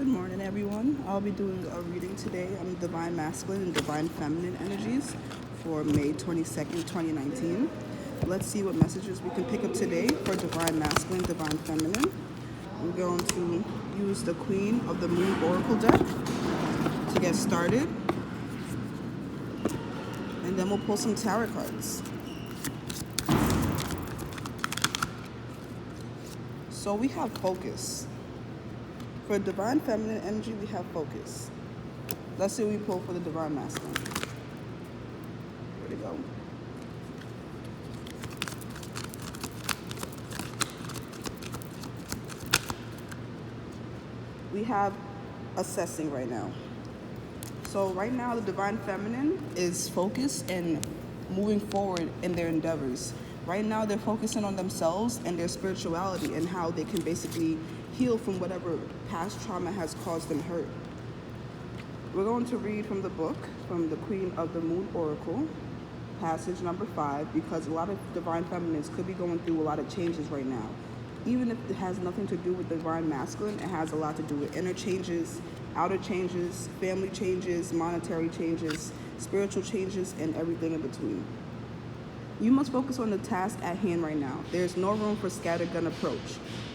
Good morning, everyone. I'll be doing a reading today on Divine Masculine and Divine Feminine energies for May 22nd, 2019. Let's see what messages we can pick up today for Divine Masculine, Divine Feminine. We're going to use the Queen of the Moon Oracle deck to get started. And then we'll pull some tarot cards. So we have focus. For Divine Feminine energy, we have focus. Let's see what we pull for the Divine Masculine. Where'd it go? We have assessing right now. So right now, the Divine Feminine is focused and moving forward in their endeavors. Right now, they're focusing on themselves and their spirituality and how they can basically heal from whatever past trauma has caused them hurt. We're going to read from the book, from the Queen of the Moon Oracle, passage number 5, because a lot of Divine Feminines could be going through a lot of changes right now. Even if it has nothing to do with Divine Masculine, it has a lot to do with inner changes, outer changes, family changes, monetary changes, spiritual changes, and everything in between. You must focus on the task at hand right now. There's no room for scattergun approach.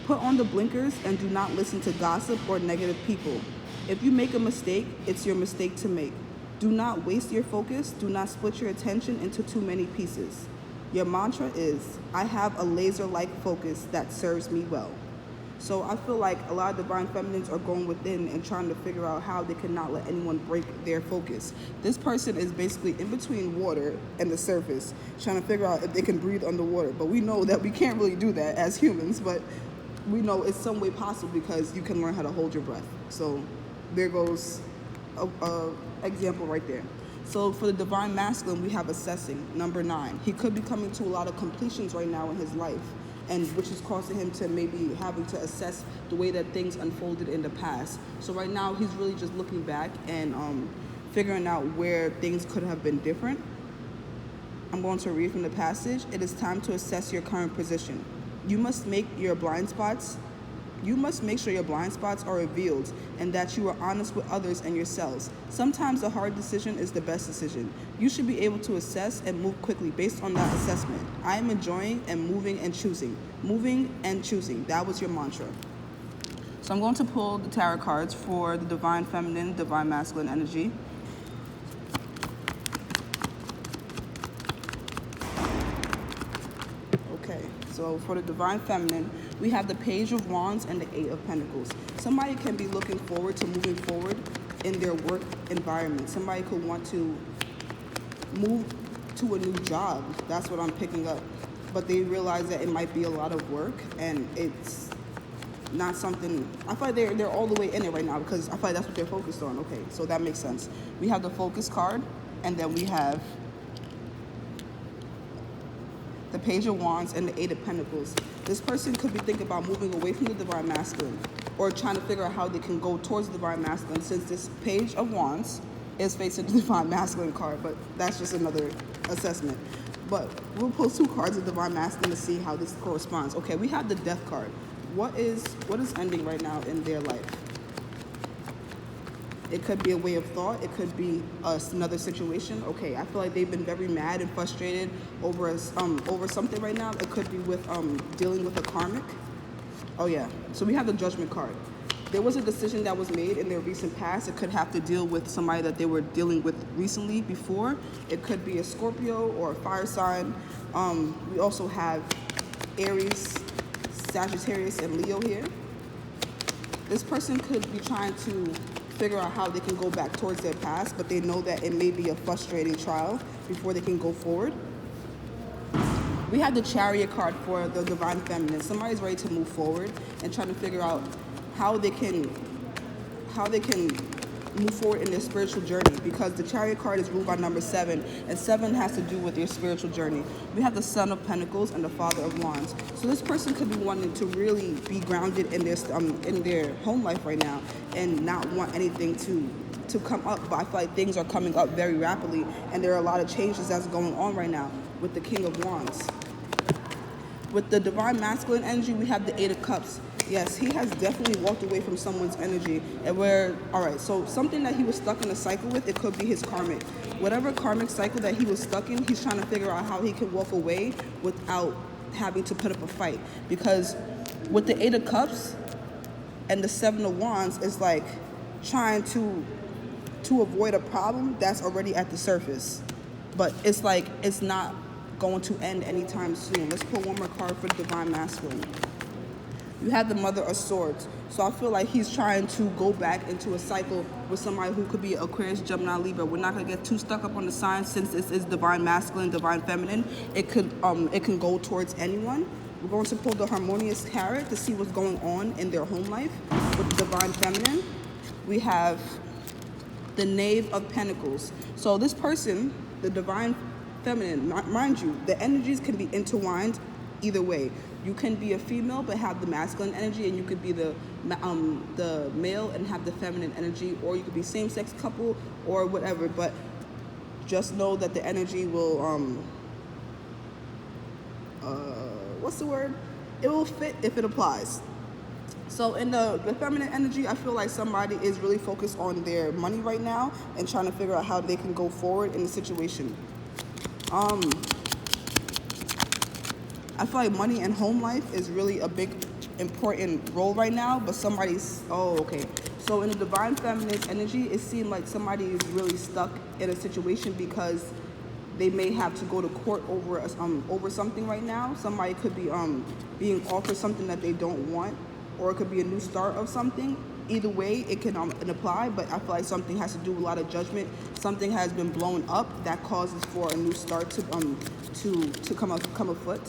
Put on the blinkers and do not listen to gossip or negative people. If you make a mistake, it's your mistake to make. Do not waste your focus. Do not split your attention into too many pieces. Your mantra is, I have a laser-like focus that serves me well. So I feel like a lot of Divine Feminines are going within and trying to figure out how they cannot let anyone break their focus. This person is basically in between water and the surface, trying to figure out if they can breathe underwater. But we know that we can't really do that as humans, but we know it's some way possible because you can learn how to hold your breath. So there goes a example right there. So for the Divine Masculine, we have assessing, number 9. He could be coming to a lot of completions right now in his life, and which is causing him to maybe having to assess the way that things unfolded in the past. So right now, he's really just looking back and figuring out where things could have been different. I'm going to read from the passage. It is time to assess your current position. You must make sure your blind spots are revealed and that you are honest with others and yourselves. Sometimes a hard decision is the best decision. You should be able to assess and move quickly based on that assessment. I am enjoying and moving and choosing. Moving and choosing. That was your mantra. So I'm going to pull the tarot cards for the Divine Feminine, Divine Masculine energy. Okay, so for the Divine Feminine, we have the Page of Wands and the 8 of Pentacles. Somebody can be looking forward to moving forward in their work environment. Somebody could want to move to a new job. That's what I'm picking up. But they realize that it might be a lot of work and it's not something, I feel like they're all the way in it right now because I feel like that's what they're focused on. Okay, so that makes sense. We have the Focus card and then we have the Page of Wands and the 8 of Pentacles. This person could be thinking about moving away from the Divine Masculine or trying to figure out how they can go towards the Divine Masculine, since this Page of Wands is facing the Divine Masculine card, but that's just another assessment. But we'll pull 2 cards of Divine Masculine to see how this corresponds. Okay, we have the Death card. What is ending right now in their life? It could be a way of thought. It could be another situation. Okay, I feel like they've been very mad and frustrated over something right now. It could be with dealing with a karmic. Oh yeah. So we have the Judgment card. There was a decision that was made in their recent past. It could have to deal with somebody that they were dealing with recently before. It could be a Scorpio or a fire sign. We also have Aries, Sagittarius, and Leo here. This person could be trying to figure out how they can go back towards their past, but they know that it may be a frustrating trial before they can go forward. We have the Chariot card for the Divine Feminine. Somebody's ready to move forward and trying to figure out how they can move forward in their spiritual journey, because the Chariot card is ruled by number 7, and 7 has to do with your spiritual journey. We have the Son of Pentacles and the Father of Wands. So this person could be wanting to really be grounded in their home life right now and not want anything to come up. But I feel like things are coming up very rapidly, and there are a lot of changes that's going on right now with the King of Wands. With the Divine Masculine energy, we have the 8 of Cups. Yes, he has definitely walked away from someone's energy. And all right, so something that he was stuck in a cycle with, it could be his karmic. Whatever karmic cycle that he was stuck in, he's trying to figure out how he can walk away without having to put up a fight. Because with the Eight of Cups and the Seven of Wands, it's like trying to avoid a problem that's already at the surface. But it's like it's not going to end anytime soon. Let's pull one more card for the Divine Masculine. You have the Mother of Swords. So I feel like he's trying to go back into a cycle with somebody who could be Aquarius, Gemini, Libra. We're not going to get too stuck up on the signs since this is Divine Masculine, Divine Feminine. It can go towards anyone. We're going to pull the Harmonious Tarot to see what's going on in their home life with the Divine Feminine. We have the Knave of Pentacles. So this person, the Divine Feminine, mind you, the energies can be intertwined either way. You can be a female but have the masculine energy, and you could be the male and have the feminine energy, or you could be same-sex couple or whatever. But just know that the energy will what's the word? It will fit if it applies. So in the feminine energy, I feel like somebody is really focused on their money right now and trying to figure out how they can go forward in the situation. I feel like money and home life is really a big, important role right now, but okay. So in the Divine Feminine energy, it seemed like somebody is really stuck in a situation because they may have to go to court over something right now. Somebody could be being offered something that they don't want, or it could be a new start of something. Either way, it can apply, but I feel like something has to do with a lot of judgment. Something has been blown up that causes for a new start to come afoot.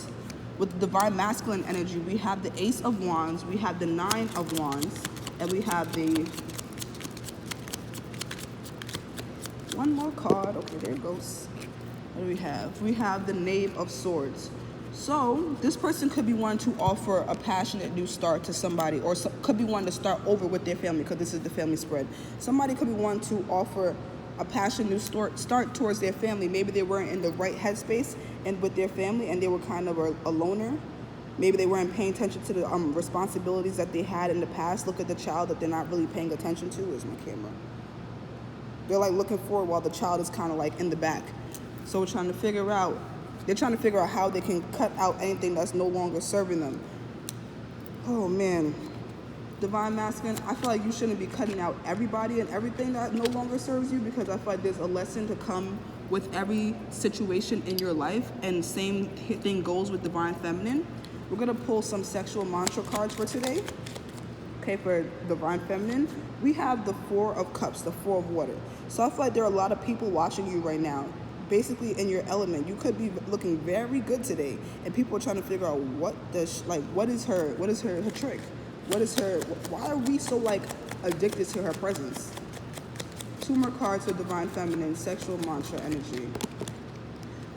With the Divine Masculine energy, we have the Ace of Wands, we have the Nine of Wands, and we have the one more card. Okay, there it goes. What do we have? We have the Knave of Swords. So this person could be wanting to offer a passionate new start to somebody, or could be wanting to start over with their family, because this is the family spread. Somebody could be wanting to offer a passionate new start towards their family. Maybe they weren't in the right headspace and with their family, and they were kind of a loner. Maybe they weren't paying attention to the responsibilities that they had in the past. Look at the child that they're not really paying attention to. Where's my camera? They're like looking forward while the child is kind of like in the back. So they're trying to figure out how they can cut out anything that's no longer serving them. Oh man. Divine Masculine, I feel like you shouldn't be cutting out everybody and everything that no longer serves you, because I feel like there's a lesson to come with every situation in your life, and same thing goes with Divine Feminine. We're going to pull some sexual mantra cards for today. Okay, for Divine Feminine, we have the Four of Cups, the Four of Water. So I feel like there are a lot of people watching you right now, basically in your element. You could be looking very good today, and people are trying to figure out what is her trick? Why are we so addicted to her presence? Two more cards for Divine Feminine, sexual mantra energy.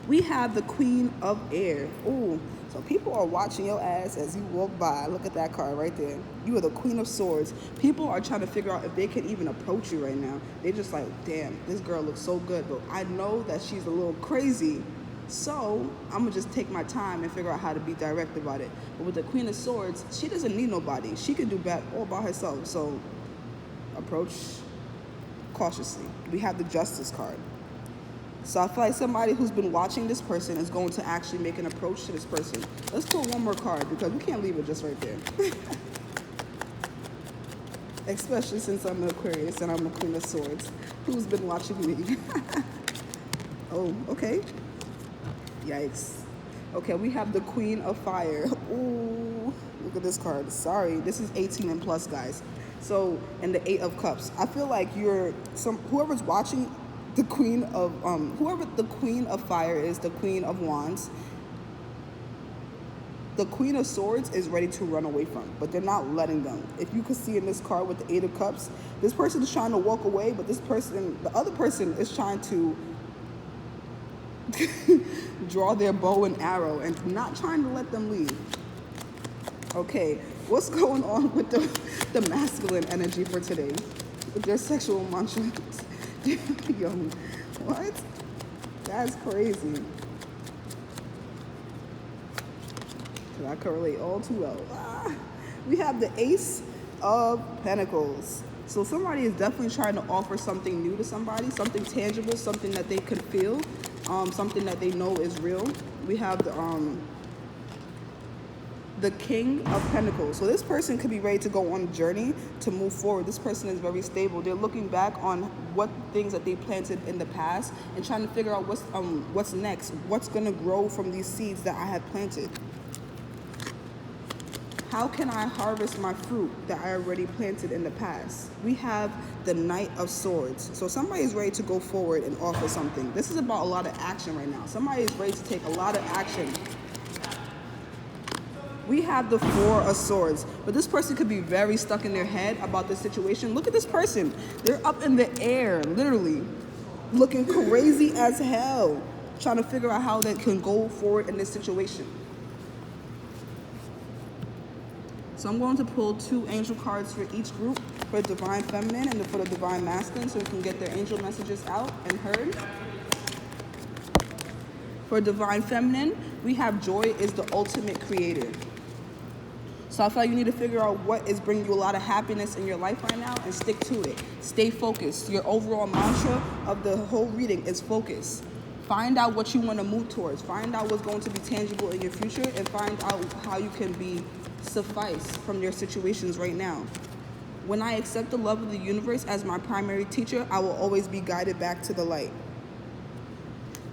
We have the Queen of Air. Ooh, so people are watching your ass as you walk by. Look at that card right there. You are the Queen of Swords. People are trying to figure out if they can even approach you right now. They're just like, damn, this girl looks so good, but I know that she's a little crazy. So I'm gonna just take my time and figure out how to be direct about it. But with the Queen of Swords, she doesn't need nobody. She can do that all by herself. So approach cautiously. We have the Justice card. So I feel like somebody who's been watching this person is going to actually make an approach to this person. Let's pull one more card, because we can't leave it just right there. Especially since I'm an Aquarius and I'm a Queen of Swords. Who's been watching me? Oh, okay. Yikes. Okay, we have the Queen of Fire. Ooh, look at this card. Sorry, this is 18 and plus, guys. So, and the Eight of Cups. I feel like whoever's watching the whoever the Queen of Fire is, the Queen of Wands, the Queen of Swords is ready to run away from, but they're not letting them. If you could see in this card with the Eight of Cups, this person is trying to walk away, but the other person is trying to draw their bow and arrow and not trying to let them leave. Okay, what's going on with the masculine energy for today? With their sexual mantras? Yo, what? That's crazy. I can relate all too well. We have the Ace of Pentacles. So somebody is definitely trying to offer something new to somebody, something tangible, something that they could feel, something that they know is real. We have the King of Pentacles. So this person could be ready to go on a journey to move forward. This person is very stable. They're looking back on what things that they planted in the past and trying to figure out what's next, what's going to grow from these seeds that I have planted. How can I harvest my fruit that I already planted in the past? We have the Knight of Swords. So somebody is ready to go forward and offer something. This is about a lot of action right now. Somebody is ready to take a lot of action. We have the Four of Swords, but this person could be very stuck in their head about this situation. Look at this person. They're up in the air, literally, looking crazy as hell, trying to figure out how they can go forward in this situation. So I'm going to pull 2 angel cards for each group, for the Divine Feminine and for the Divine Masculine, so we can get their angel messages out and heard. For Divine Feminine, we have Joy is the ultimate creator. So I feel like you need to figure out what is bringing you a lot of happiness in your life right now and stick to it. Stay focused. Your overall mantra of the whole reading is focus. Find out what you want to move towards. Find out what's going to be tangible in your future and find out how you can be sufficed from your situations right now. When I accept the love of the universe as my primary teacher, I will always be guided back to the light.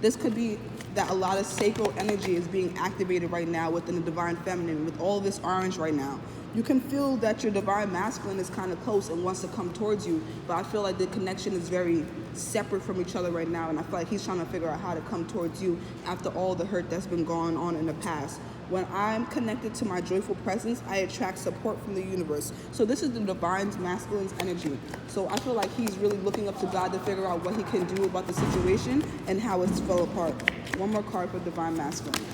This could be that a lot of sacral energy is being activated right now within the Divine Feminine with all this orange right now. You can feel that your Divine Masculine is kind of close and wants to come towards you, but I feel like the connection is very separate from each other right now, and I feel like he's trying to figure out how to come towards you after all the hurt that's been going on in the past. When I'm connected to my joyful presence, I attract support from the universe. So this is the Divine Masculine's energy. So I feel like he's really looking up to God to figure out what he can do about the situation and how it's fell apart. One more card for Divine Masculine.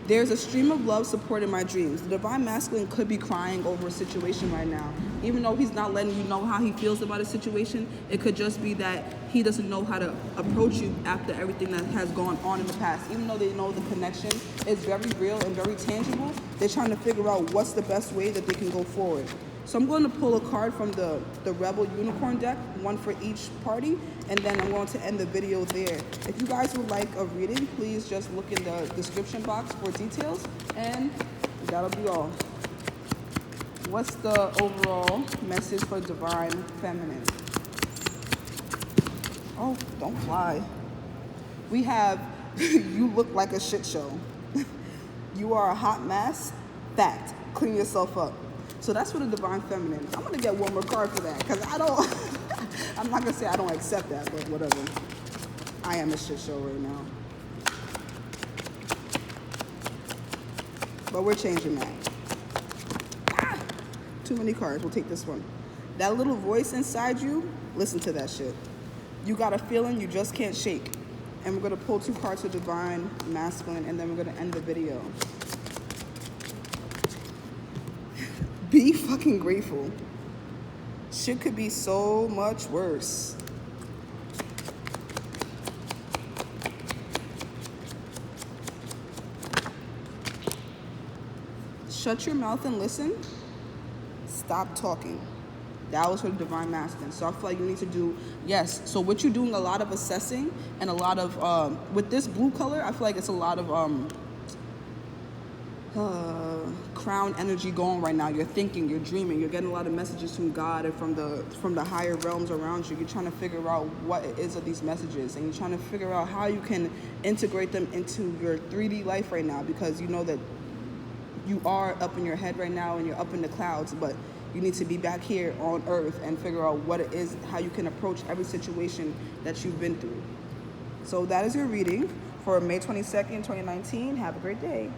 There's a stream of love supporting my dreams. The Divine Masculine could be crying over a situation right now. Even though he's not letting you know how he feels about a situation, it could just be that he doesn't know how to approach you after everything that has gone on in the past. Even though they know the connection is very real and very tangible, they're trying to figure out what's the best way that they can go forward. So I'm going to pull a card from the Rebel Unicorn deck, one for each party, and then I'm going to end the video there. If you guys would like a reading, please just look in the description box for details, and that'll be all. What's the overall message for Divine Feminine? Oh, don't fly. We have, you look like a shit show. You are a hot mess. Fact. Clean yourself up. So that's for the Divine Feminine. I'm going to get one more card for that because I don't, I'm not going to say I don't accept that, but whatever. I am a shit show right now. But we're changing that. Too many cards. We'll take this one. That little voice inside you, listen to that shit. You got a feeling you just can't shake. And we're going to pull 2 cards for Divine Masculine, and then we're going to end the video. Be fucking grateful. Shit could be so much worse. Shut your mouth and listen. Stop talking. That was for the Divine Masculine. So I feel like you need to do, yes. So what you're doing, a lot of assessing and a lot of, with this blue color, I feel like it's a lot of crown energy going right now. You're thinking, you're dreaming, you're getting a lot of messages from God and from the higher realms around you. You're trying to figure out what it is of these messages, and you're trying to figure out how you can integrate them into your 3D life right now, because you know that you are up in your head right now and you're up in the clouds, but you need to be back here on earth and figure out what it is, how you can approach every situation that you've been through. So that is your reading for May 22nd, 2019. Have a great day.